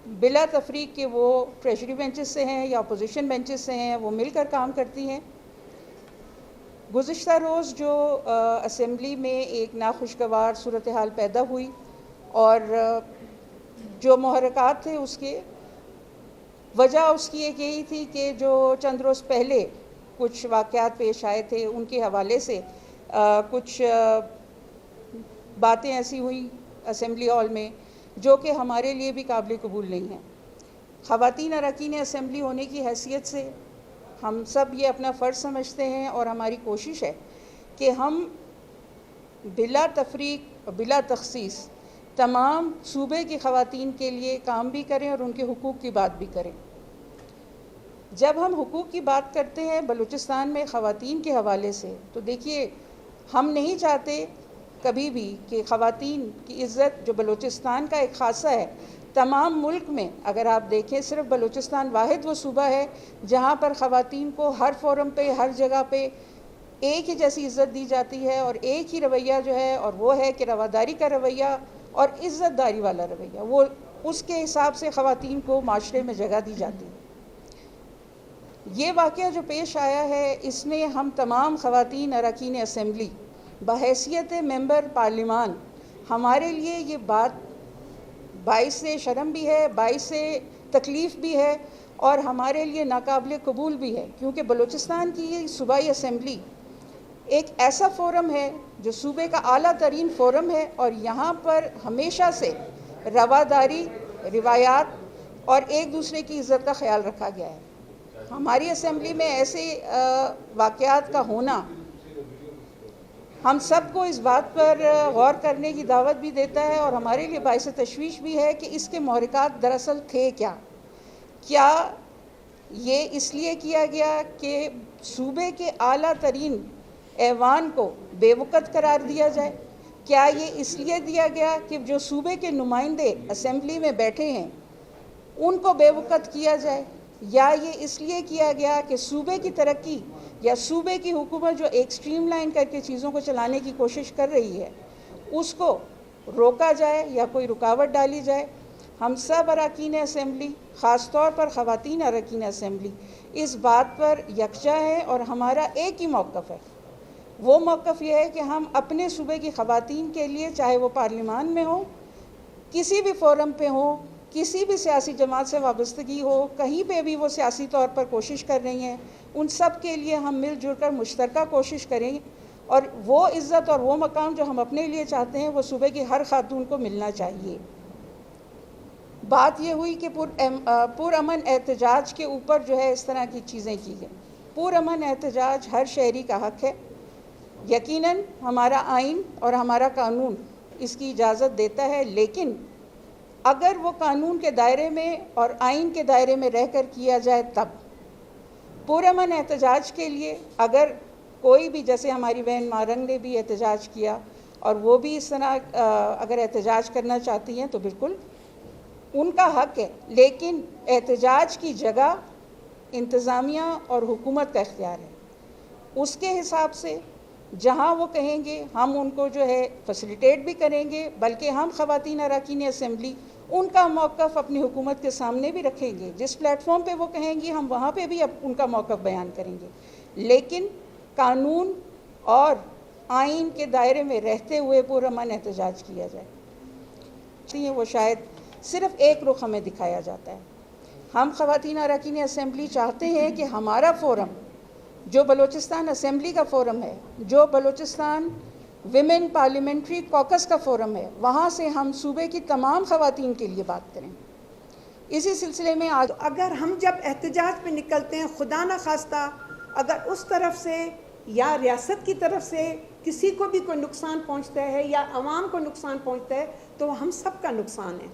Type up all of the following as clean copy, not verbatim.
بلا تفریق کہ وہ ٹریجری بینچز سے ہیں یا اپوزیشن بینچز سے ہیں، وہ مل کر کام کرتی ہیں۔ گزشتہ روز جو اسمبلی میں ایک ناخوشگوار صورتحال پیدا ہوئی اور جو محرکات تھے اس کے وجہ اس کی ایک یہی تھی کہ جو چند روز پہلے کچھ واقعات پیش آئے تھے ان کے حوالے سے کچھ باتیں ایسی ہوئیں اسمبلی ہال میں جو کہ ہمارے لیے بھی قابل قبول نہیں ہیں۔ خواتین اراکین اسمبلی ہونے کی حیثیت سے ہم سب یہ اپنا فرض سمجھتے ہیں اور ہماری کوشش ہے کہ ہم بلا تفریق بلا تخصیص تمام صوبے کی خواتین کے لیے کام بھی کریں اور ان کے حقوق کی بات بھی کریں۔ جب ہم حقوق کی بات کرتے ہیں بلوچستان میں خواتین کے حوالے سے تو دیکھیے ہم نہیں چاہتے کبھی بھی کہ خواتین کی عزت جو بلوچستان کا ایک خاصہ ہے، تمام ملک میں اگر آپ دیکھیں صرف بلوچستان واحد وہ صوبہ ہے جہاں پر خواتین کو ہر فورم پہ ہر جگہ پہ ایک ہی جیسی عزت دی جاتی ہے اور ایک ہی رویہ جو ہے اور وہ ہے کہ رواداری کا رویہ اور عزت داری والا رویہ، وہ اس کے حساب سے خواتین کو معاشرے میں جگہ دی جاتی ہے۔ یہ واقعہ جو پیش آیا ہے اس میں ہم تمام خواتین اراکین اسمبلی بحیثیت ممبر پارلیمان ہمارے لیے یہ بات باعث شرم بھی ہے، باعث تکلیف بھی ہے اور ہمارے لیے ناقابل قبول بھی ہے، کیونکہ بلوچستان کی یہ صوبائی اسمبلی ایک ایسا فورم ہے جو صوبے کا اعلیٰ ترین فورم ہے اور یہاں پر ہمیشہ سے رواداری، روایات اور ایک دوسرے کی عزت کا خیال رکھا گیا ہے۔ ہماری اسمبلی میں ایسے واقعات کا ہونا ہم سب کو اس بات پر غور کرنے کی دعوت بھی دیتا ہے اور ہمارے لیے باعث تشویش بھی ہے کہ اس کے محرکات دراصل تھے کیا یہ اس لیے کیا گیا کہ صوبے کے اعلیٰ ترین ایوان کو بے وقت قرار دیا جائے؟ کیا یہ اس لیے دیا گیا کہ جو صوبے کے نمائندے اسمبلی میں بیٹھے ہیں ان کو بے وقت کیا جائے، یا یہ اس لیے کیا گیا کہ صوبے کی ترقی یا صوبے کی حکومت جو ایک سٹریم لائن کر کے چیزوں کو چلانے کی کوشش کر رہی ہے اس کو روکا جائے یا کوئی رکاوٹ ڈالی جائے؟ ہم سب اراکین اسمبلی، خاص طور پر خواتین اراکین اسمبلی اس بات پر یکجا ہے اور ہمارا ایک ہی موقف ہے۔ وہ موقف یہ ہے کہ ہم اپنے صوبے کی خواتین کے لیے، چاہے وہ پارلیمان میں ہوں، کسی بھی فورم پہ ہوں، کسی بھی سیاسی جماعت سے وابستگی ہو، کہیں پہ بھی وہ سیاسی طور پر کوشش کر رہی ہیں، ان سب کے لیے ہم مل جل کر مشترکہ کوشش کریں اور وہ عزت اور وہ مقام جو ہم اپنے لیے چاہتے ہیں وہ صوبے کی ہر خاتون کو ملنا چاہیے۔ بات یہ ہوئی کہ پرامن احتجاج کے اوپر جو ہے اس طرح کی چیزیں کی گئیں۔ پرامن احتجاج ہر شہری کا حق ہے، یقیناً ہمارا آئین اور ہمارا قانون اس کی اجازت دیتا ہے، لیکن اگر وہ قانون کے دائرے میں اور آئین کے دائرے میں رہ کر کیا جائے تب پرامن احتجاج کے لیے اگر کوئی بھی، جیسے ہماری بہن مارنگ نے بھی احتجاج کیا اور وہ بھی اس طرح اگر احتجاج کرنا چاہتی ہیں تو بالکل ان کا حق ہے، لیکن احتجاج کی جگہ انتظامیہ اور حکومت کا اختیار ہے۔ اس کے حساب سے جہاں وہ کہیں گے ہم ان کو جو ہے فیسیلیٹیٹ بھی کریں گے، بلکہ ہم خواتین اراکین اسمبلی ان کا موقف اپنی حکومت کے سامنے بھی رکھیں گے، جس پلیٹ فارم پہ وہ کہیں گی ہم وہاں پہ بھی ان کا موقف بیان کریں گے، لیکن قانون اور آئین کے دائرے میں رہتے ہوئے پرامن احتجاج کیا جائے۔ وہ شاید صرف ایک رخ ہمیں دکھایا جاتا ہے۔ ہم خواتین اراکین اسمبلی چاہتے ہیں کہ ہمارا فورم جو بلوچستان اسمبلی کا فورم ہے، جو بلوچستان ویمن پارلیمنٹری کوکس کا فورم ہے، وہاں سے ہم صوبے کی تمام خواتین کے لیے بات کریں۔ اسی سلسلے میں آج اگر ہم جب احتجاج پہ نکلتے ہیں، خدا نہ خواستہ اگر اس طرف سے یا ریاست کی طرف سے کسی کو بھی کوئی نقصان پہنچتا ہے یا عوام کو نقصان پہنچتا ہے تو وہ ہم سب کا نقصان ہے۔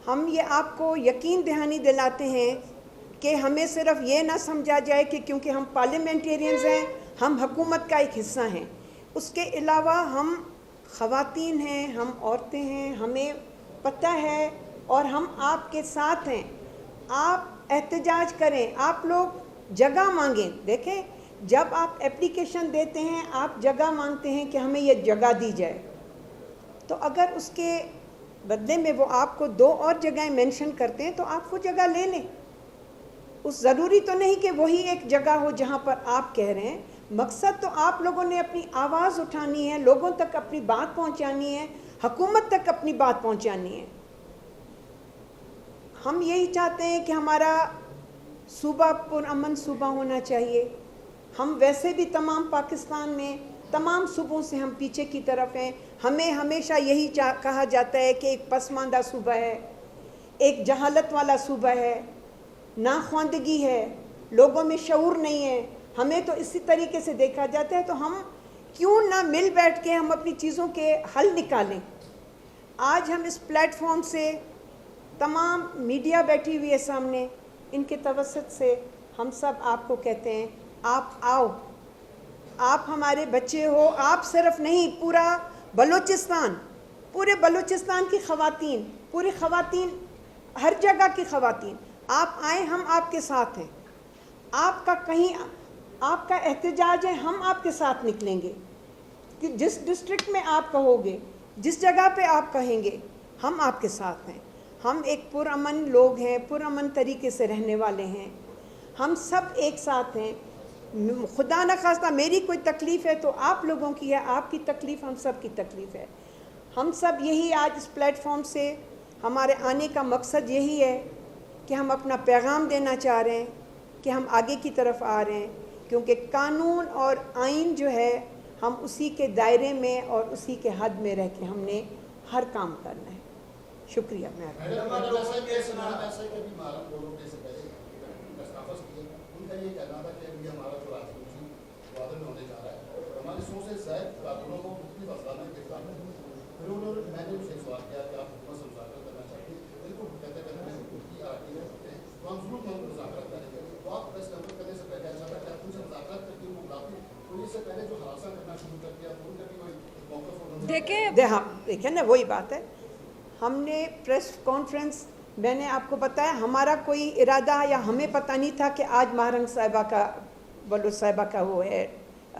ہم یہ آپ کو یقین دہانی دلاتے ہیں کہ ہمیں صرف یہ نہ سمجھا جائے کہ کیونکہ ہم پارلیمنٹیرینز ہیں ہم حکومت کا ایک حصہ ہیں، اس کے علاوہ ہم خواتین ہیں، ہم عورتیں ہیں، ہمیں پتہ ہے اور ہم آپ کے ساتھ ہیں۔ آپ احتجاج کریں، آپ لوگ جگہ مانگیں۔ دیکھیں جب آپ اپلیکیشن دیتے ہیں آپ جگہ مانگتے ہیں کہ ہمیں یہ جگہ دی جائے، تو اگر اس کے بدلے میں وہ آپ کو 2 اور جگہیں مینشن کرتے ہیں تو آپ وہ جگہ لے لیں. اس ضروری تو نہیں کہ وہی ایک جگہ ہو جہاں پر آپ کہہ رہے ہیں. مقصد تو آپ لوگوں نے اپنی آواز اٹھانی ہے, لوگوں تک اپنی بات پہنچانی ہے, حکومت تک اپنی بات پہنچانی ہے. ہم یہی چاہتے ہیں کہ ہمارا صوبہ پرامن صوبہ ہونا چاہیے. ہم ویسے بھی تمام پاکستان میں تمام صوبوں سے ہم پیچھے کی طرف ہیں. ہمیں ہمیشہ یہی کہا جاتا ہے کہ ایک پسماندہ صوبہ ہے, ایک جہالت والا صوبہ ہے, ناخواندگی ہے, لوگوں میں شعور نہیں ہے. ہمیں تو اسی طریقے سے دیکھا جاتا ہے. تو ہم کیوں نہ مل بیٹھ کے ہم اپنی چیزوں کے حل نکالیں. آج ہم اس پلیٹ فارم سے تمام میڈیا بیٹھی ہوئی ہے سامنے, ان کے توسط سے ہم سب آپ کو کہتے ہیں آپ آؤ, آپ ہمارے بچے ہو. آپ صرف نہیں, پورا بلوچستان, پورے بلوچستان کی خواتین, پوری خواتین, ہر جگہ کی خواتین, آپ آئیں, ہم آپ کے ساتھ ہیں. آپ کا کہیں آپ کا احتجاج ہے, ہم آپ کے ساتھ نکلیں گے. کہ جس ڈسٹرکٹ میں آپ کہو گے, جس جگہ پہ آپ کہیں گے, ہم آپ کے ساتھ ہیں. ہم ایک پرامن لوگ ہیں, پرامن طریقے سے رہنے والے ہیں. ہم سب ایک ساتھ ہیں. خدا نخواستہ میری کوئی تکلیف ہے تو آپ لوگوں کی ہے, آپ کی تکلیف ہم سب کی تکلیف ہے. ہم سب یہی آج اس پلیٹ فارم سے ہمارے آنے کا مقصد یہی ہے کہ ہم اپنا پیغام دینا چاہ رہے ہیں کہ ہم آگے کی طرف آ رہے ہیں. کیونکہ قانون اور آئین جو ہے ہم اسی کے دائرے میں اور اسی کے حد میں رہ کے ہم نے ہر کام کرنا ہے. شکریہ. دیکھیں نا, وہی بات ہے. ہم نے پریس کانفرنس, میں نے آپ کو بتایا, ہمارا کوئی ارادہ یا ہمیں پتہ نہیں تھا کہ آج مہرنگ صاحبہ کا, بلوچ صاحبہ کا وہ ہے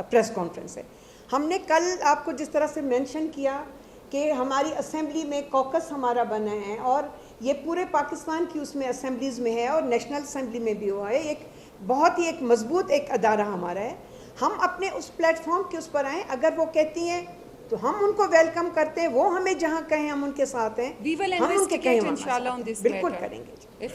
پریس کانفرنس ہے. ہم نے کل آپ کو جس طرح سے مینشن کیا کہ ہماری اسمبلی میں کوکس ہمارا بنا ہے, اور یہ پورے پاکستان کی اس میں اسمبلیز میں ہے, اور نیشنل اسمبلی میں بھی ہوا ہے. ایک بہت ہی ایک مضبوط ایک ادارہ ہمارا ہے. ہم اپنے اس پلیٹ فارم کے اس پر آئیں. اگر وہ کہتی ہیں تو ہم ان کو ویلکم کرتے ہیں, وہ ہمیں جہاں کہیں ہم ان کے ساتھ ہیں, ہم ان کے کہیں بالکل کریں گے.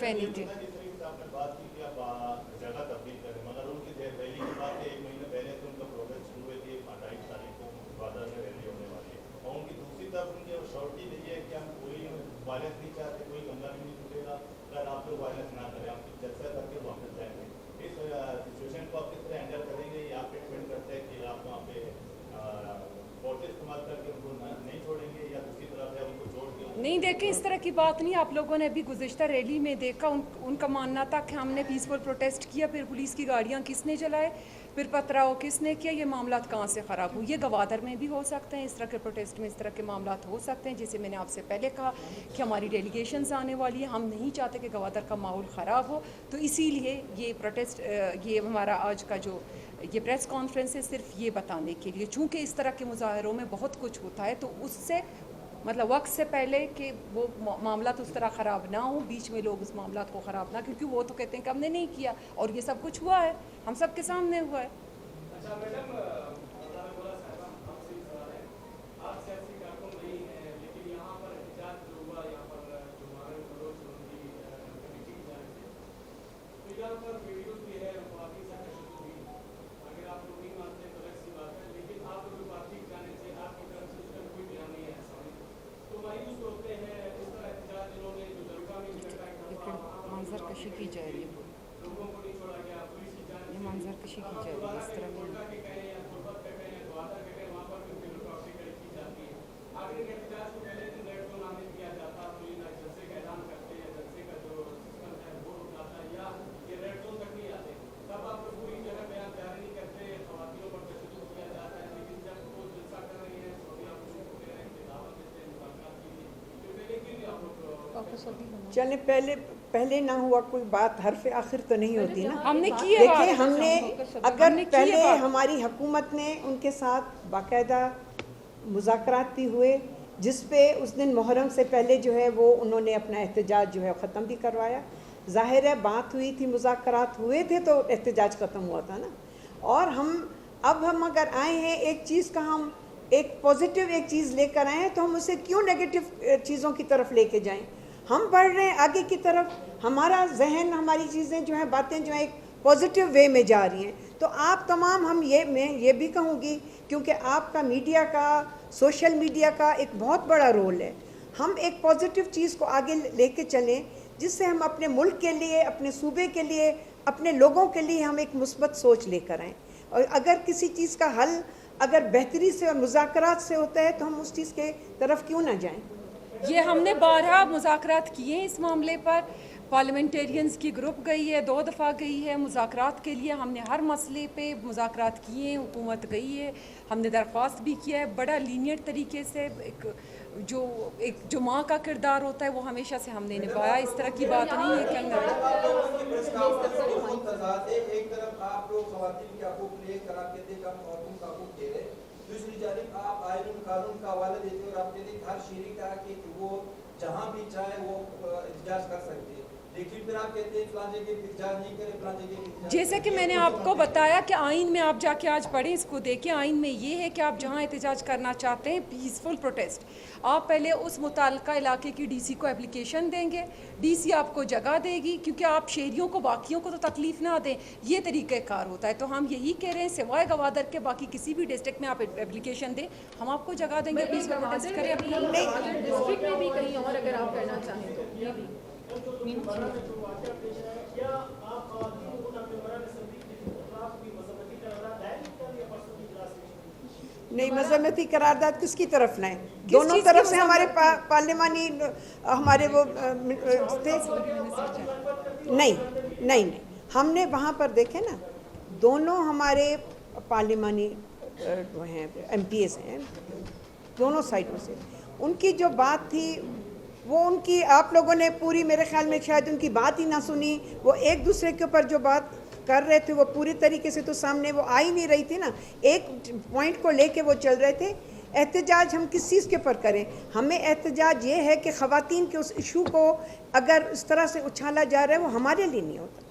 نہیں دیکھیں, اس طرح کی بات نہیں. آپ لوگوں نے ابھی گزشتہ ریلی میں دیکھا, ان کا ماننا تھا کہ ہم نے پیسفل پروٹیسٹ کیا, پھر پولیس کی گاڑیاں کس نے چلائے, پھر پتھراؤ کس نے کیا, یہ معاملات کہاں سے خراب ہوئے. یہ گوادر میں بھی ہو سکتے ہیں, اس طرح کے پروٹیسٹ میں اس طرح کے معاملات ہو سکتے ہیں. جیسے میں نے آپ سے پہلے کہا کہ ہماری ڈیلیگیشنز آنے والی ہیں, ہم نہیں چاہتے کہ گوادر کا ماحول خراب ہو. تو اسی لیے یہ پروٹیسٹ, یہ ہمارا آج کا جو یہ پریس کانفرنس ہے, صرف یہ بتانے کے لیے, چونکہ اس طرح کے مظاہروں میں بہت کچھ ہوتا ہے, تو اس سے مطلب وقت سے پہلے کہ وہ معاملات اس طرح خراب نہ ہوں, بیچ میں لوگ اس معاملات کو خراب نہ, کیونکہ وہ تو کہتے ہیں کہ ہم نے نہیں کیا, اور یہ سب کچھ ہوا ہے, ہم سب کے سامنے ہوا ہے. منظر کشی کی جا رہی ہے, یہ منظر کشی کی جا رہی ہے اس طرح میں. چلیں, پہلے نہ ہوا کوئی بات, حرف آخر تو نہیں ہوتی نا. ہم نے کی دیکھیں, ہم نے اگر پہلے ہماری حکومت نے ان کے ساتھ باقاعدہ مذاکرات بھی ہوئے, جس پہ اس دن محرم سے پہلے جو ہے وہ انہوں نے اپنا احتجاج جو ہے ختم بھی کروایا. ظاہر ہے بات ہوئی تھی, مذاکرات ہوئے تھے تو احتجاج ختم ہوا تھا نا. اور ہم اگر آئے ہیں ایک چیز کا, ہم ایک پازیٹیو ایک چیز لے کر آئے ہیں, تو ہم اسے کیوں نیگیٹو چیزوں کی طرف لے کے جائیں. ہم بڑھ رہے ہیں آگے کی طرف, ہمارا ذہن, ہماری چیزیں جو ہیں, باتیں جو ہیں ایک پازیٹیو وے میں جا رہی ہیں. تو آپ تمام, میں یہ بھی کہوں گی کیونکہ آپ کا میڈیا کا, سوشل میڈیا کا ایک بہت بڑا رول ہے, ہم ایک پازیٹیو چیز کو آگے لے کے چلیں جس سے ہم اپنے ملک کے لیے, اپنے صوبے کے لیے, اپنے لوگوں کے لیے ہم ایک مثبت سوچ لے کر آئیں. اور اگر کسی چیز کا حل اگر بہتری سے اور مذاکرات سے ہوتا ہے تو ہم اس چیز کے طرف کیوں نہ جائیں. یہ ہم نے بارہا مذاکرات کیے ہیں اس معاملے پر, پارلیمنٹیرینز کی گروپ گئی ہے, 2 دفعہ گئی ہے مذاکرات کے لیے. ہم نے ہر مسئلے پہ مذاکرات کیے ہیں, حکومت گئی ہے, ہم نے درخواست بھی کیا ہے بڑا لینیٹ طریقے سے. ایک جو ماں کا کردار ہوتا ہے وہ ہمیشہ سے ہم نے نبھایا. اس طرح کی بات نہیں ہے کہ ایک طرف آپ لوگ خواتین کے حقوق لے کر آپ کہتے ہیں کہ ہم عورتوں کا حقوق دے رہے, دوسری جانب آپ آئین قانون کا حوالہ دیتے ہیں اور آپ کہتے ہیں کہ ہر شہری کا کہ وہ جہاں بھی چاہے وہ احتجاج کر سکتے ہیں, لیکن پھر آپ کہتے ہیں فلاں جگہ احتجاج نہیں کرے, فلاں جگہ. جیسے کہ میں نے آپ کو بتایا کہ آئین میں آپ جا کے آج پڑھیں, اس کو دیکھیں. آئین میں یہ ہے کہ آپ جہاں احتجاج کرنا چاہتے ہیں, پیسفل پروٹیسٹ, آپ پہلے اس متعلقہ علاقے کی ڈی سی کو اپلیکیشن دیں گے, ڈی سی آپ کو جگہ دے گی, کیونکہ آپ شہریوں کو, باقیوں کو تو تکلیف نہ دیں, یہ طریقہ کار ہوتا ہے. تو ہم یہی کہہ رہے ہیں, سوائے گوادر کے باقی کسی بھی ڈسٹرکٹ میں آپ اپلیکیشن دیں, ہم آپ کو جگہ دیں گے, پیسفل پروٹیسٹ کریں. ڈسٹرکٹ میں بھی کہیں اور اگر آپ کرنا چاہیں تو یہ بھی نہیں, مذمتی قرارداد کس کی طرف لائیں؟ دونوں طرف سے ہمارے پارلیمانی ہمارے وہ تھے. نہیں, ہم نے وہاں پر دیکھے نا, دونوں ہمارے پارلیمانی جو ہیں ایم پی ایز ہیں دونوں سائڈوں سے, ان کی جو بات تھی وہ ان کی, آپ لوگوں نے پوری, میرے خیال میں شاید ان کی بات ہی نہ سنی. وہ ایک دوسرے کے اوپر جو بات کر رہے تھے وہ پوری طریقے سے تو سامنے وہ آ ہی نہیں رہی تھی نا, ایک پوائنٹ کو لے کے وہ چل رہے تھے. احتجاج ہم کس چیز کے اوپر کریں؟ ہمیں احتجاج یہ ہے کہ خواتین کے اس ایشو کو اگر اس طرح سے اچھالا جا رہا ہے وہ ہمارے لیے نہیں ہوتا.